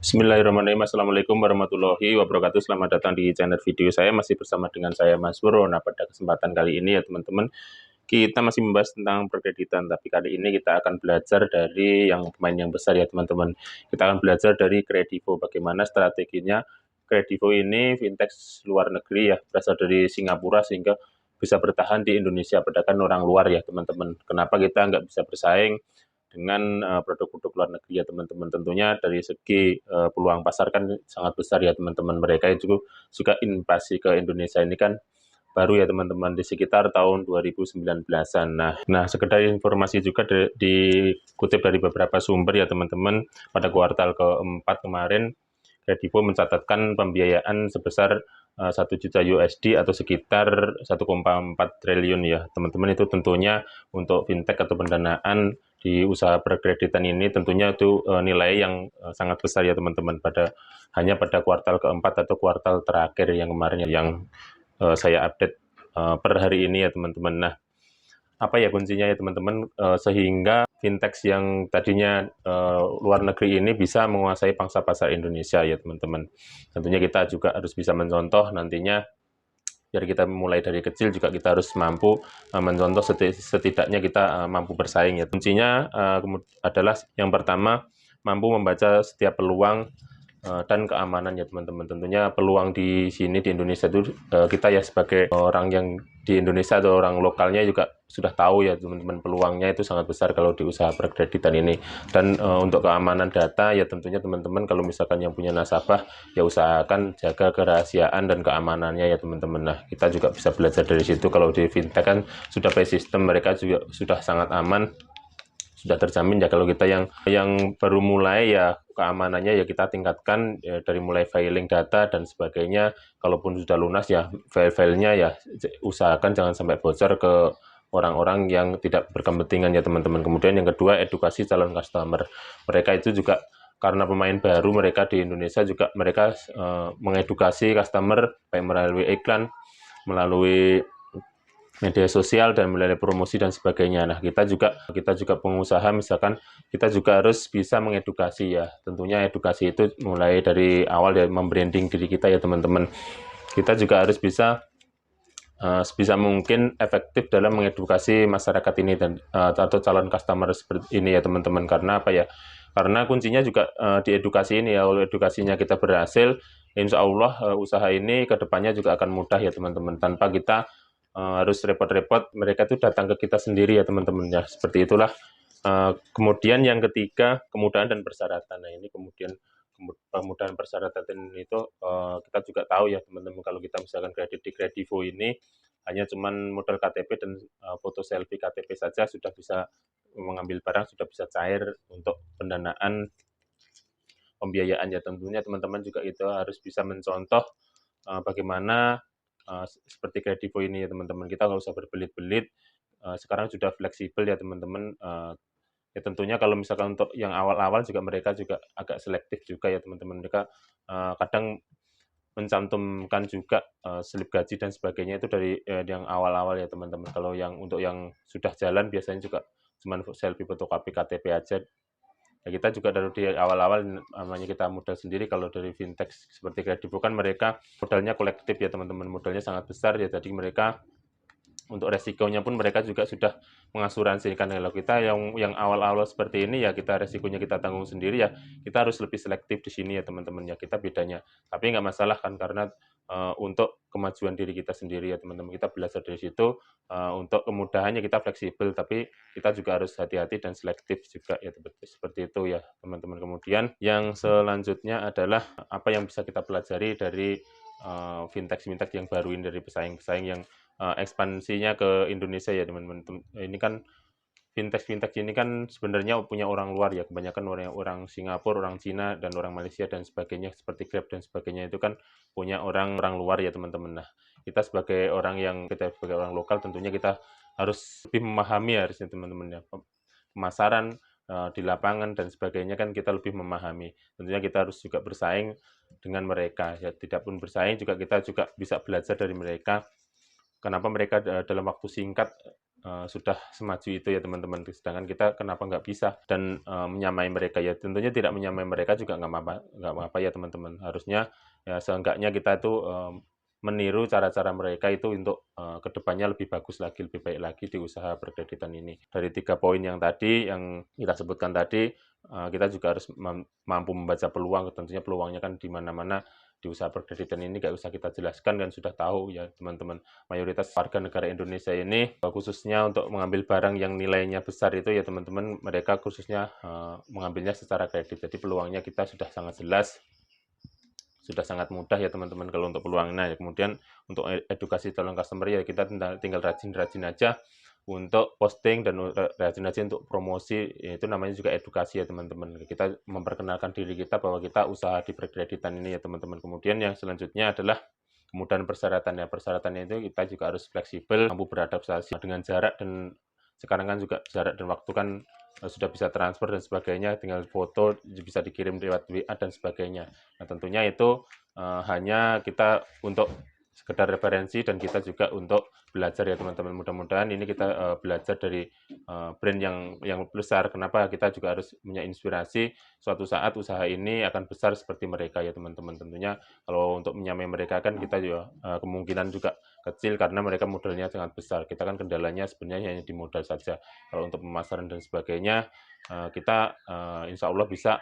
Bismillahirrahmanirrahim. Assalamualaikum warahmatullahi wabarakatuh. Selamat datang di channel video saya. Masih bersama dengan saya Mas Bro. Nah, pada kesempatan kali ini ya teman-teman, kita masih membahas tentang perkreditan. Tapi kali ini kita akan belajar dari yang pemain yang besar ya teman-teman. Kita akan belajar dari Kredivo. Bagaimana strateginya Kredivo ini fintech luar negeri ya, berasal dari Singapura sehingga bisa bertahan di Indonesia, padahal orang luar ya teman-teman. Kenapa kita nggak bisa bersaing dengan produk-produk luar negeri ya teman-teman. Tentunya dari segi peluang pasar kan sangat besar ya teman-teman. Mereka itu juga invasi ke Indonesia ini kan baru ya teman-teman, di sekitar tahun 2019-an. Nah, sekedar informasi juga dikutip dari beberapa sumber ya teman-teman, pada kuartal keempat kemarin Kredivo mencatatkan pembiayaan sebesar 1 juta USD atau sekitar 1,4 triliun ya teman-teman. Itu tentunya untuk fintech atau pendanaan di usaha perkreditan ini tentunya itu nilai yang sangat besar ya teman-teman, hanya pada kuartal keempat atau kuartal terakhir yang kemarin yang saya update per hari ini ya teman-teman. Nah, apa ya kuncinya ya teman-teman, sehingga fintech yang tadinya luar negeri ini bisa menguasai pangsa pasar Indonesia ya teman-teman. Tentunya kita juga harus bisa mencontoh nantinya, biar kita mulai dari kecil juga kita harus mampu mencontoh, setidaknya kita mampu bersaing ya. Kuncinya adalah yang pertama, mampu membaca setiap peluang dan keamanan ya teman-teman. Tentunya peluang di sini di Indonesia itu kita ya sebagai orang yang di Indonesia atau orang lokalnya juga sudah tahu ya teman-teman, peluangnya itu sangat besar kalau di usaha perkreditan ini. Dan untuk keamanan data ya tentunya teman-teman, kalau misalkan yang punya nasabah ya usahakan jaga kerahasiaan dan keamanannya ya teman-teman. Nah, kita juga bisa belajar dari situ. Kalau di fintech kan sudah pay system, mereka juga sudah sangat aman, sudah terjamin ya. Kalau kita yang baru mulai ya keamanannya ya kita tingkatkan ya, dari mulai filing data dan sebagainya. Kalaupun sudah lunas ya file-filenya ya usahakan jangan sampai bocor ke orang-orang yang tidak berkepentingan ya teman-teman. Kemudian yang kedua, edukasi calon customer. Mereka itu juga karena pemain baru, mereka di Indonesia juga mereka mengedukasi customer baik melalui iklan, melalui media sosial, dan melalui promosi dan sebagainya. Nah, kita juga pengusaha, misalkan kita juga harus bisa mengedukasi ya. Tentunya edukasi itu mulai dari awal dari membranding diri kita ya teman-teman. Kita juga harus bisa sebisa mungkin efektif dalam mengedukasi masyarakat ini dan atau calon customer seperti ini ya teman-teman. Karena apa ya? Karena kuncinya juga di edukasi ini ya. Kalau edukasinya kita berhasil, insya Allah usaha ini kedepannya juga akan mudah ya teman-teman, tanpa kita harus repot-repot mereka tuh datang ke kita sendiri ya teman-teman ya. Seperti itulah. Kemudian yang ketiga, kemudahan dan persyaratan. Nah, ini kemudian kemudahan persyaratan itu kita juga tahu ya teman-teman, kalau kita misalkan kredit di Kredivo ini hanya cuman modal KTP dan foto selfie KTP saja sudah bisa mengambil barang, sudah bisa cair untuk pendanaan pembiayaan ya. Tentunya teman-teman juga itu harus bisa mencontoh bagaimana seperti Kredivo ini ya teman-teman. Kita nggak usah berbelit-belit, sekarang sudah fleksibel ya teman-teman. Ya tentunya kalau misalkan untuk yang awal-awal juga mereka juga agak selektif juga ya teman-teman. Mereka kadang mencantumkan juga slip gaji dan sebagainya itu dari yang awal-awal ya teman-teman. Kalau yang untuk yang sudah jalan biasanya juga cuma selfie fotokopi KTP aja. Ya, kita juga dari di awal-awal namanya kita modal sendiri. Kalau dari fintech seperti Kredivo kan mereka modalnya kolektif ya teman-teman, modalnya sangat besar ya. Jadi mereka untuk resikonya pun mereka juga sudah mengasuransikan. Kalau kita yang awal-awal seperti ini ya kita resikonya kita tanggung sendiri ya, kita harus lebih selektif di sini ya teman-teman ya, kita bedanya. Tapi nggak masalah kan, karena untuk kemajuan diri kita sendiri ya teman-teman, kita belajar dari situ. Untuk kemudahannya kita fleksibel, tapi kita juga harus hati-hati dan selektif juga ya, seperti itu ya teman-teman. Kemudian yang selanjutnya adalah apa yang bisa kita pelajari dari fintech-fintech yang baru ini, dari pesaing-pesaing yang ekspansinya ke Indonesia ya teman-teman. Ini kan fintech ini kan sebenarnya punya orang luar ya, kebanyakan orang Singapura, orang Cina, dan orang Malaysia dan sebagainya, seperti Grab dan sebagainya itu kan punya orang luar ya teman-teman. Nah, kita sebagai orang lokal tentunya kita harus lebih memahami harusnya teman-teman ya, pemasaran di lapangan dan sebagainya kan kita lebih memahami. Tentunya kita harus juga bersaing dengan mereka ya, tidak pun bersaing juga kita juga bisa belajar dari mereka. Kenapa mereka dalam waktu singkat sudah semaju itu ya teman-teman, sedangkan kita kenapa nggak bisa dan menyamai mereka ya, tentunya tidak menyamai mereka juga nggak apa ya teman-teman. Harusnya ya seenggaknya kita itu meniru cara-cara mereka itu untuk kedepannya lebih bagus lagi, lebih baik lagi di usaha perkreditan ini. Dari 3 poin yang tadi, yang kita sebutkan tadi, kita juga harus mampu membaca peluang, tentunya peluangnya kan di mana-mana di usaha perkreditan ini nggak usah kita jelaskan dan sudah tahu ya teman-teman. Mayoritas warga negara Indonesia ini khususnya untuk mengambil barang yang nilainya besar itu ya teman-teman, mereka khususnya mengambilnya secara kredit. Jadi peluangnya kita sudah sangat jelas, sudah sangat mudah ya teman-teman kalau untuk peluangnya. Ya, kemudian untuk edukasi calon customer ya kita tinggal rajin-rajin aja untuk posting dan rajin-rajin untuk promosi, ya itu namanya juga edukasi ya teman-teman. Kita memperkenalkan diri kita bahwa kita usaha di perkreditan ini ya teman-teman. Kemudian yang selanjutnya adalah kemudahan persyaratannya. Persyaratannya itu kita juga harus fleksibel, mampu beradaptasi dengan jarak, dan sekarang kan juga jarak dan waktu kan sudah bisa transfer dan sebagainya, tinggal foto bisa dikirim lewat WA dan sebagainya. Nah tentunya itu hanya kita untuk sekedar referensi dan kita juga untuk belajar ya teman-teman. Mudah-mudahan ini kita belajar dari brand yang besar. Kenapa kita juga harus punya inspirasi suatu saat usaha ini akan besar seperti mereka ya teman-teman. Tentunya kalau untuk menyamai mereka kan kita juga kemungkinan juga kecil karena mereka modalnya sangat besar. Kita kan kendalanya sebenarnya hanya di modal saja. Kalau untuk pemasaran dan sebagainya kita insya Allah bisa